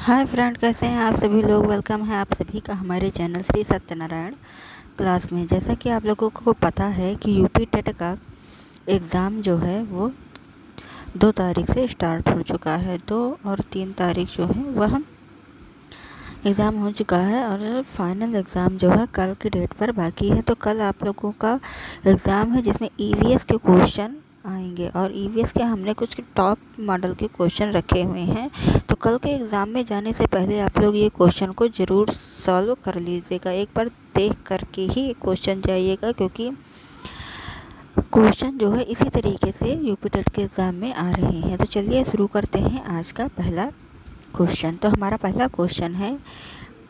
Hi friend, कैसे हैं आप सभी लोग। वेलकम है आप सभी का हमारे चैनल श्री सत्यनारायण क्लास में। जैसा कि आप लोगों को पता है कि यूपी टेट का एग्ज़ाम जो है वो 2 तारीख से स्टार्ट हो चुका है। 2 और 3 तारीख जो है वह एग्ज़ाम हो चुका है और फाइनल एग्ज़ाम जो है कल की डेट पर बाकी है। तो कल आप लोगों का एग्ज़ाम है जिसमें ईवीएस के क्वेश्चन आएंगे और ईवीएस के हमने कुछ टॉप मॉडल के क्वेश्चन रखे हुए हैं। तो कल के एग्ज़ाम में जाने से पहले आप लोग ये क्वेश्चन को ज़रूर सॉल्व कर लीजिएगा। एक बार देख करके ही क्वेश्चन जाइएगा, क्योंकि क्वेश्चन जो है इसी तरीके से यूपी टेट के एग्ज़ाम में आ रहे हैं। तो चलिए शुरू करते हैं आज का पहला क्वेश्चन। तो हमारा पहला क्वेश्चन है,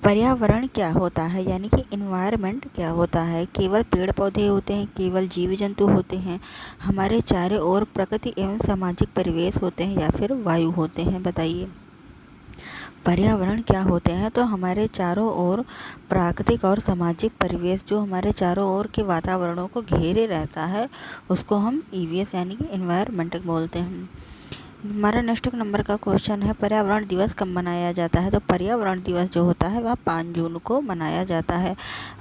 पर्यावरण क्या होता है, यानी कि इन्वायरमेंट क्या होता है। केवल पेड़ पौधे होते हैं, केवल जीव जंतु होते हैं, हमारे चारों ओर प्रकृति एवं सामाजिक परिवेश होते हैं, या फिर वायु होते हैं। बताइए पर्यावरण क्या होते हैं। तो हमारे चारों ओर प्राकृतिक और सामाजिक परिवेश, जो हमारे चारों ओर के वातावरणों को घेरे रहता है, उसको हम ईवीएस यानी कि इन्वायरमेंट बोलते हैं। हमारा नेक्स्ट नंबर का क्वेश्चन है, पर्यावरण दिवस कब मनाया जाता है। तो पर्यावरण दिवस जो होता है वह 5 जून को मनाया जाता है।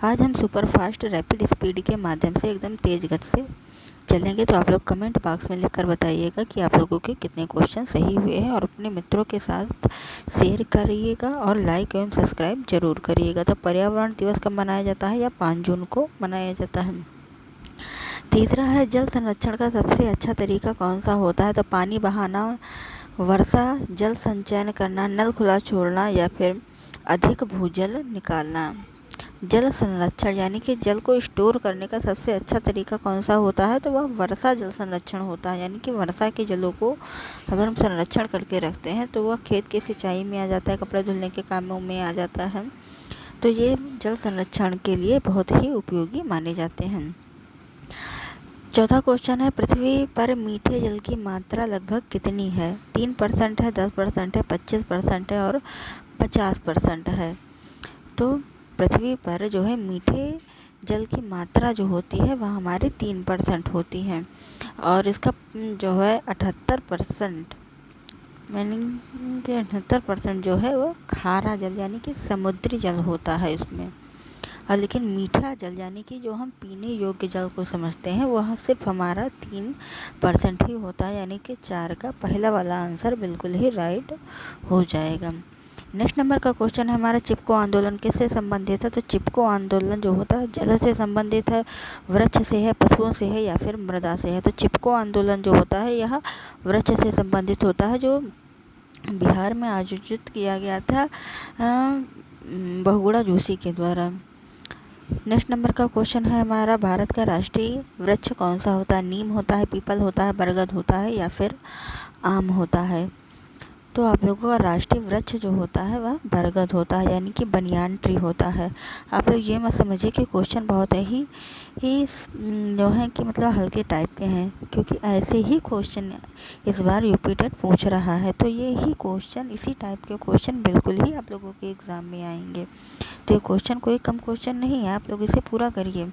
आज हम सुपर फास्ट रैपिड स्पीड के माध्यम से एकदम तेज़ गति से चलेंगे। तो आप लोग कमेंट बॉक्स में लिखकर बताइएगा कि आप लोगों के कितने क्वेश्चन सही हुए हैं, और अपने मित्रों के साथ शेयर करिएगा और लाइक एवं सब्सक्राइब जरूर करिएगा। तो पर्यावरण दिवस कब मनाया जाता है, या 5 जून को मनाया जाता है। तीसरा है, जल संरक्षण का सबसे अच्छा तरीका कौन सा होता है। तो पानी बहाना, वर्षा जल संचयन करना, नल खुला छोड़ना, या फिर अधिक भूजल निकालना। जल संरक्षण यानी कि जल को स्टोर करने का सबसे अच्छा तरीका कौन सा होता है। तो वह वर्षा जल संरक्षण होता है, यानी कि वर्षा के जलों को अगर हम संरक्षण करके रखते हैं तो वह खेत की सिंचाई में आ जाता है, कपड़े धुलने के कामों में आ जाता है। तो ये जल संरक्षण के लिए बहुत ही उपयोगी माने जाते हैं। चौथा क्वेश्चन है, पृथ्वी पर मीठे जल की मात्रा लगभग कितनी है। 3% है, 10% है, 25% है और 50% है। तो पृथ्वी पर जो है मीठे जल की मात्रा जो होती है वह हमारी 3% होती है, और इसका जो है 78%, मीनिंग 78% जो है वो खारा जल यानी कि समुद्री जल होता है इसमें। और लेकिन मीठा जल यानी कि जो हम पीने योग्य जल को समझते हैं वह सिर्फ हमारा 3% ही होता है, यानी कि 4 का पहला वाला आंसर बिल्कुल ही राइट हो जाएगा। नेक्स्ट नंबर का क्वेश्चन है हमारा, चिपको आंदोलन किससे संबंधित है। तो चिपको आंदोलन जो होता है जल से संबंधित है, वृक्ष से है, पशुओं से है, या फिर मृदा से है। तो चिपको आंदोलन जो होता है यह वृक्ष से संबंधित होता है, जो बिहार में आयोजित किया गया था बहुगुणा जोशी के द्वारा। नेक्स्ट नंबर का क्वेश्चन है हमारा, भारत का राष्ट्रीय वृक्ष कौन सा होता है। नीम होता है, पीपल होता है, बरगद होता है, या फिर आम होता है। तो आप लोगों का राष्ट्रीय वृक्ष जो होता है वह बरगद होता है, यानी कि बनियान ट्री होता है। आप लोग ये मत समझिए कि क्वेश्चन बहुत ही जो है कि मतलब हल्के टाइप के हैं, क्योंकि ऐसे ही क्वेश्चन इस बार यूपी टेट पूछ रहा है। तो ये ही क्वेश्चन, इसी टाइप के क्वेश्चन बिल्कुल ही आप लोगों के एग्ज़ाम में आएंगे। तो ये क्वेश्चन कोई कम क्वेश्चन नहीं है, आप लोग इसे पूरा करिए।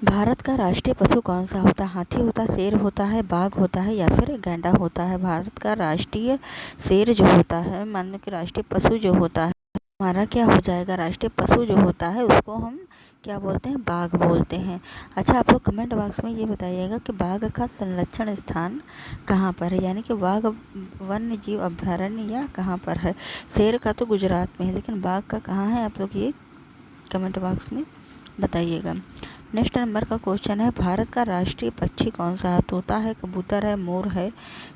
भारत का राष्ट्रीय पशु कौन सा होता है। हाथी होता है, शेर होता है, बाघ होता है, या फिर गैंडा होता है। भारत का राष्ट्रीय शेर जो होता है, मान लो कि राष्ट्रीय पशु जो होता है हमारा क्या हो जाएगा, राष्ट्रीय पशु जो होता है उसको हम क्या बोलते हैं, बाघ बोलते हैं। अच्छा, आप लोग कमेंट बॉक्स में ये बताइएगा कि बाघ का संरक्षण स्थान कहाँ पर है, यानी कि बाघ वन्य जीव अभ्यारण्य या कहाँ पर है। शेर का तो गुजरात में है, लेकिन बाघ का कहाँ है, आप लोग ये कमेंट बॉक्स में बताइएगा। नेक्स्ट नंबर का क्वेश्चन है, भारत का राष्ट्रीय पक्षी कौन सा है। तोता है, कबूतर है, मोर है,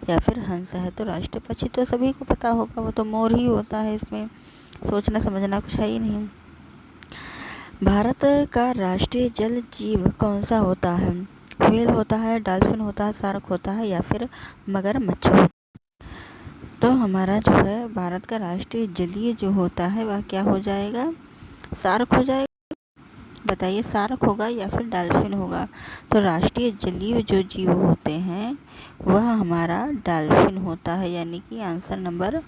या फिर हंस है। तो राष्ट्रीय पक्षी तो सभी को पता होगा, वो तो मोर ही होता है, इसमें सोचना समझना कुछ है ही नहीं। भारत का राष्ट्रीय जल जीव कौन सा होता है। व्हेल होता है, डॉल्फिन होता है, शार्क होता है, या फिर मगरमच्छ होता है। तो हमारा जो है भारत का राष्ट्रीय जलीय जो होता है वह क्या हो जाएगा, शार्क हो जाएगा। बताइए शार्क होगा या फिर डॉल्फिन होगा। तो राष्ट्रीय जलीय जो जीव होते हैं वह हमारा डॉल्फिन होता है, यानी कि आंसर नंबर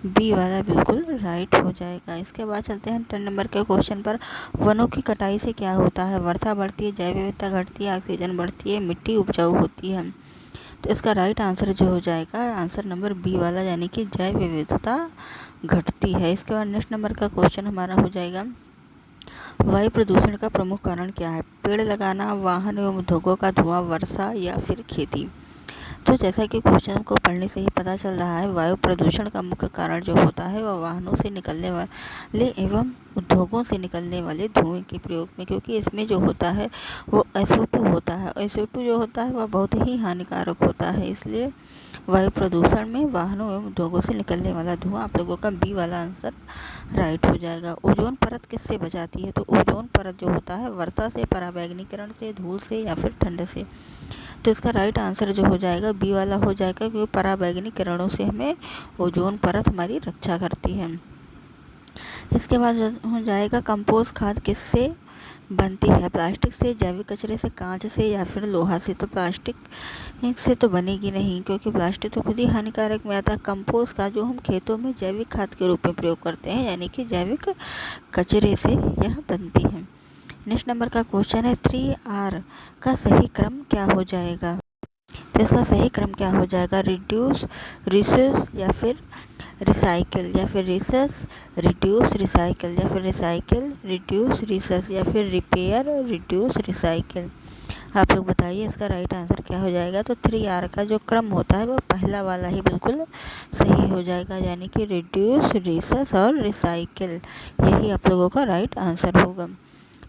बी वाला बिल्कुल राइट हो जाएगा। इसके बाद चलते हैं 10 नंबर के क्वेश्चन पर, वनों की कटाई से क्या होता है। वर्षा बढ़ती है, जैव विविधता घटती है, ऑक्सीजन बढ़ती है, मिट्टी उपजाऊ होती है। तो इसका राइट आंसर जो हो जाएगा आंसर नंबर बी वाला, यानी कि जैव विविधता घटती है। इसके बाद नेक्स्ट नंबर का क्वेश्चन हमारा हो जाएगा, वायु प्रदूषण का प्रमुख कारण क्या है? पेड़ लगाना, वाहन एवं उद्योगों का धुआं, वर्षा या फिर खेती। तो जैसा कि क्वेश्चन को पढ़ने से ही पता चल रहा है, वायु प्रदूषण का मुख्य कारण जो होता है वह वाहनों से निकलने वाले एवं उद्योगों से निकलने वाले धुएं के प्रयोग में, क्योंकि इसमें जो होता है वो SO2 होता है। SO2 जो होता है वह बहुत ही हानिकारक होता है, इसलिए वायु प्रदूषण में वाहनों एवं उद्योगों से निकलने वाला धुआं आप लोगों का बी वाला आंसर राइट हो जाएगा। ओजोन परत किससे बचाती है? तो ओजोन परत जो होता है वर्षा से, पराबैंगनीकरण से, धूल से या फिर ठंड से। तो इसका राइट आंसर जो हो जाएगा बी वाला हो जाएगा, क्योंकि पराबैंगनी किरणों से हमें ओजोन परत हमारी रक्षा करती है। इसके बाद हो जाएगा, कंपोस्ट खाद किससे बनती है? प्लास्टिक से, जैविक कचरे से, कांच से या फिर लोहा से। तो प्लास्टिक से तो बनेगी नहीं, क्योंकि प्लास्टिक तो खुद ही हानिकारक में आता है। कंपोस्ट खाद जो हम खेतों में जैविक खाद के रूप में प्रयोग करते हैं, यानी कि जैविक कचरे से यह बनती है। नेक्स्ट नंबर का क्वेश्चन है, 3R का सही क्रम क्या हो जाएगा? तो इसका सही क्रम क्या हो जाएगा? रिड्यूस, रिड्यूस या फिर रिसाइकिल, या फिर रिसस, रिड्यूस, रिसाइकिल, या फिर रिसाइकिल, रिड्यूस, रिसस, या फिर रिपेयर, रिड्यूस, रिसाइकिल। आप लोग बताइए इसका राइट आंसर क्या हो जाएगा? तो 3R का जो क्रम होता है वो पहला वाला ही बिल्कुल सही हो जाएगा, यानी कि रिड्यूस, रिसस और रिसाइकिल, यही आप लोगों का राइट आंसर होगा।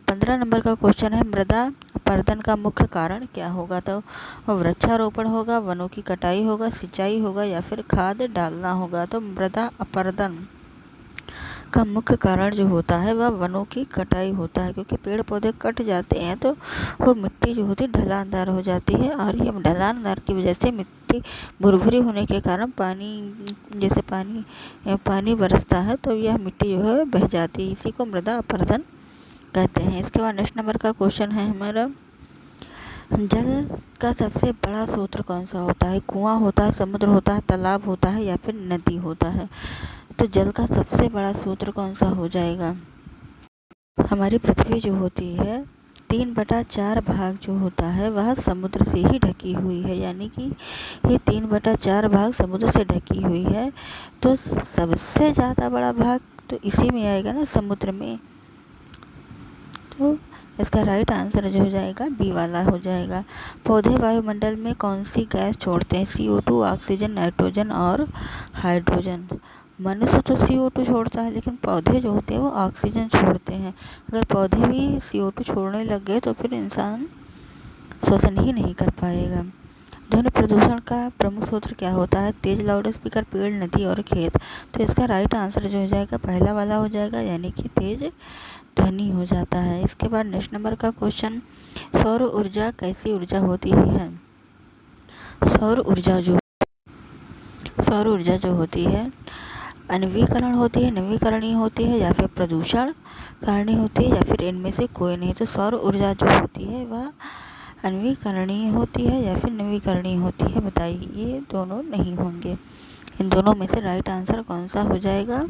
15 नंबर का क्वेश्चन है, मृदा अपरदन का मुख्य कारण क्या होगा? तो वृक्षारोपण होगा, वनों की कटाई होगा, सिंचाई होगा या फिर खाद डालना होगा। तो मृदा अपरदन का मुख्य कारण जो होता है वह वनों की कटाई होता है, क्योंकि पेड़ पौधे कट जाते हैं तो वो मिट्टी जो होती है ढलानदार हो जाती है, और ये ढलानदार की वजह से मिट्टी भुरभुरी होने के कारण जैसे पानी बरसता है तो यह मिट्टी जो है बह जाती है, इसी को मृदा अपरदन कहते हैं। इसके बाद नेक्स्ट नंबर का क्वेश्चन है हमारा, जल का सबसे बड़ा स्रोत कौन सा होता है? कुआं होता है, समुद्र होता है, तालाब होता है या फिर नदी होता है। तो जल का सबसे बड़ा स्रोत कौन सा हो जाएगा? हमारी पृथ्वी जो होती है 3/4 भाग जो होता है वह समुद्र से ही ढकी हुई है, यानी कि ये 3/4 भाग समुद्र से ढकी हुई है। तो सबसे ज़्यादा बड़ा भाग तो इसी में आएगा ना, समुद्र में। तो इसका राइट आंसर जो हो जाएगा बी वाला हो जाएगा। पौधे वायुमंडल में कौन सी गैस छोड़ते हैं? CO2, ऑक्सीजन, नाइट्रोजन और हाइड्रोजन। मनुष्य तो CO2 छोड़ता है, लेकिन पौधे जो होते हैं वो ऑक्सीजन छोड़ते हैं। अगर पौधे भी CO2 छोड़ने लग गए तो फिर इंसान श्वसन ही नहीं कर पाएगा। ध्वनि प्रदूषण का प्रमुख स्रोत क्या होता है? तेज लाउड स्पीकर, पेड़, नदी और खेत। तो इसका राइट आंसर जो हो जाएगा पहला वाला हो जाएगा, यानी कि तेज ध्वनि हो जाता है। इसके बाद नेक्स्ट नंबर का क्वेश्चन, सौर ऊर्जा कैसी ऊर्जा होती है? सौर ऊर्जा जो होती है अनवीकरण होती है, नवीकरणीय होती है या फिर प्रदूषण कारणीय होती है या फिर इनमें से कोई नहीं। तो सौर ऊर्जा जो होती है वह अनवीकरणीय होती है या फिर नवीकरणीय होती है। बताइए, ये दोनों नहीं होंगे। इन दोनों में से राइट आंसर कौन सा हो जाएगा?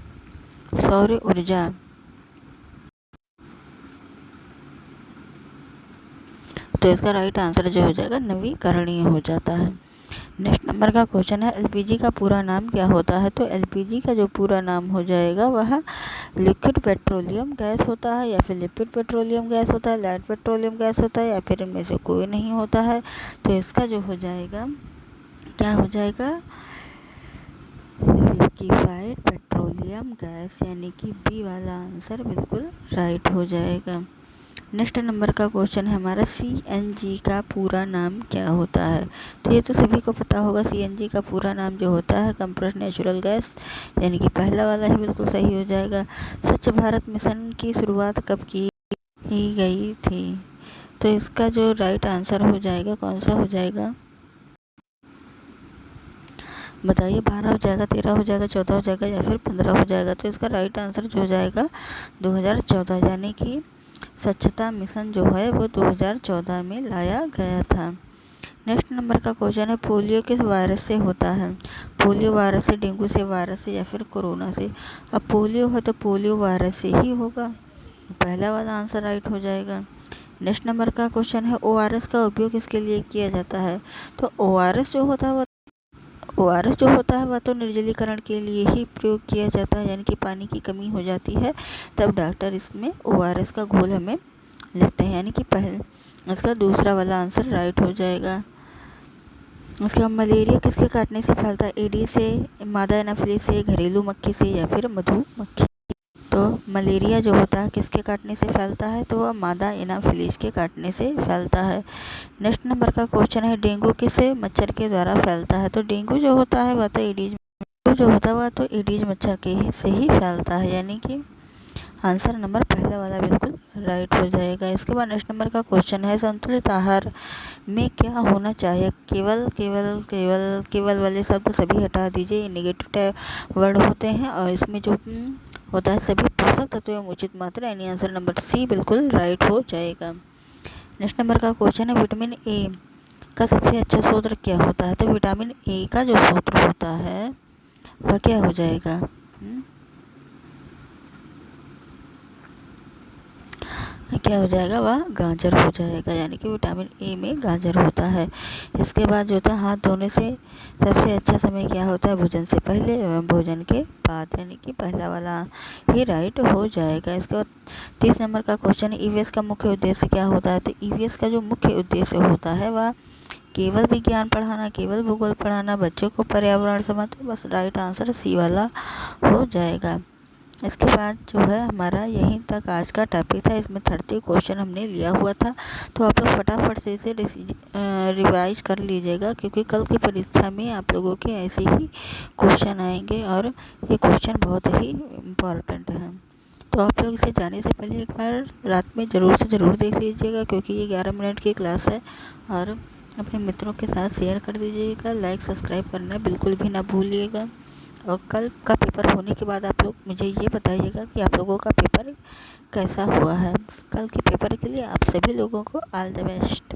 सौर ऊर्जा। तो इसका राइट आंसर जो हो जाएगा नवीकरणीय हो जाता है। नेक्स्ट नंबर का क्वेश्चन है, LPG का पूरा नाम क्या होता है? तो LPG का जो पूरा नाम हो जाएगा वह लिक्विड पेट्रोलियम गैस होता है, या फिर लिक्विड पेट्रोलियम गैस होता है, लाइट पेट्रोलियम गैस होता है, या फिर इनमें से कोई नहीं होता है। तो इसका जो हो जाएगा क्या हो जाएगा? लिक्विफाइड पेट्रोलियम गैस, यानी कि बी वाला आंसर बिल्कुल राइट हो जाएगा। नेक्स्ट नंबर का क्वेश्चन है हमारा, CNG का पूरा नाम क्या होता है? तो ये तो सभी को पता होगा, CNG का पूरा नाम जो होता है कंप्रेस्ड नेचुरल गैस, यानी कि पहला वाला ही बिल्कुल सही हो जाएगा। स्वच्छ भारत मिशन की शुरुआत कब की गई थी? तो इसका जो राइट आंसर हो जाएगा कौन सा हो जाएगा? बताइए, 12 हो जाएगा, 13 हो जाएगा, 14 हो जाएगा या फिर 15 हो जाएगा। तो इसका राइट आंसर जो हो जाएगा 2014, यानी कि स्वच्छता मिशन जो है वो 2014 में लाया गया था। नेक्स्ट नंबर का क्वेश्चन है, पोलियो किस वायरस से होता है? पोलियो वायरस से, डेंगू से वायरस से या फिर कोरोना से। अब पोलियो है तो पोलियो वायरस से ही होगा, पहला वाला आंसर राइट हो जाएगा। नेक्स्ट नंबर का क्वेश्चन है ORS का उपयोग किसके लिए किया जाता है। तो ORS जो होता है वह तो निर्जलीकरण के लिए ही प्रयोग किया जाता है, यानी कि पानी की कमी हो जाती है तब डॉक्टर इसमें ORS का घोल हमें लिखते हैं, यानी कि पहले इसका दूसरा वाला आंसर राइट हो जाएगा। उसके बाद मलेरिया किसके काटने से फैलता है। एडीज से, मादा एनाफिलिस से, घरेलू मक्खी से या फिर मधुमक्खी। तो मलेरिया जो होता है किसके काटने से फैलता है, तो वह मादा एनाफिलिस के काटने से फैलता है। नेक्स्ट नंबर का क्वेश्चन है डेंगू किस मच्छर के द्वारा फैलता है। तो डेंगू जो होता है वह तो एडीज मच्छर के से ही फैलता है, यानी कि आंसर नंबर पहला वाला बिल्कुल राइट हो जाएगा। इसके बाद नेक्स्ट नंबर का क्वेश्चन है संतुलित आहार में क्या होना चाहिए। केवल वाले शब्द सभी हटा दीजिए, ये नेगेटिव वर्ड होते हैं और इसमें जो होता है सभी पोषक तत्व एवं उचित मात्रा, यानी आंसर नंबर सी बिल्कुल राइट हो जाएगा। नेक्स्ट नंबर का क्वेश्चन है विटामिन ए का सबसे अच्छा स्रोत क्या होता है। तो विटामिन ए का जो स्रोत होता है वह क्या हो जाएगा, क्या हो जाएगा, वह गाजर हो जाएगा, यानी कि विटामिन ए में गाजर होता है। इसके बाद जो होता है हाथ धोने से सबसे अच्छा समय क्या होता है। भोजन से पहले एवं भोजन के बाद, यानी कि पहला वाला ही राइट हो जाएगा। इसके बाद 30 नंबर का क्वेश्चन है ईवीएस का मुख्य उद्देश्य क्या होता है। तो ईवीएस का जो मुख्य उद्देश्य होता है वह केवल विज्ञान पढ़ाना, केवल भूगोल पढ़ाना, बच्चों को पर्यावरण समझ। तो बस राइट आंसर सी वाला हो जाएगा। इसके बाद जो है हमारा यहीं तक आज का टॉपिक था। इसमें 30 क्वेश्चन हमने लिया हुआ था, तो आप लोग फटाफट से इसे रिवाइज कर लीजिएगा, क्योंकि कल की परीक्षा में आप लोगों के ऐसे ही क्वेश्चन आएंगे और ये क्वेश्चन बहुत ही इम्पॉर्टेंट है। तो आप लोग इसे जाने से पहले एक बार रात में ज़रूर देख लीजिएगा, क्योंकि ये 11 मिनट की क्लास है। और अपने मित्रों के साथ शेयर कर दीजिएगा, लाइक सब्सक्राइब करना बिल्कुल भी ना भूलिएगा। और कल का पेपर होने के बाद आप लोग मुझे ये बताइएगा कि आप लोगों का पेपर कैसा हुआ है। कल के पेपर के लिए आप सभी लोगों को ऑल द बेस्ट।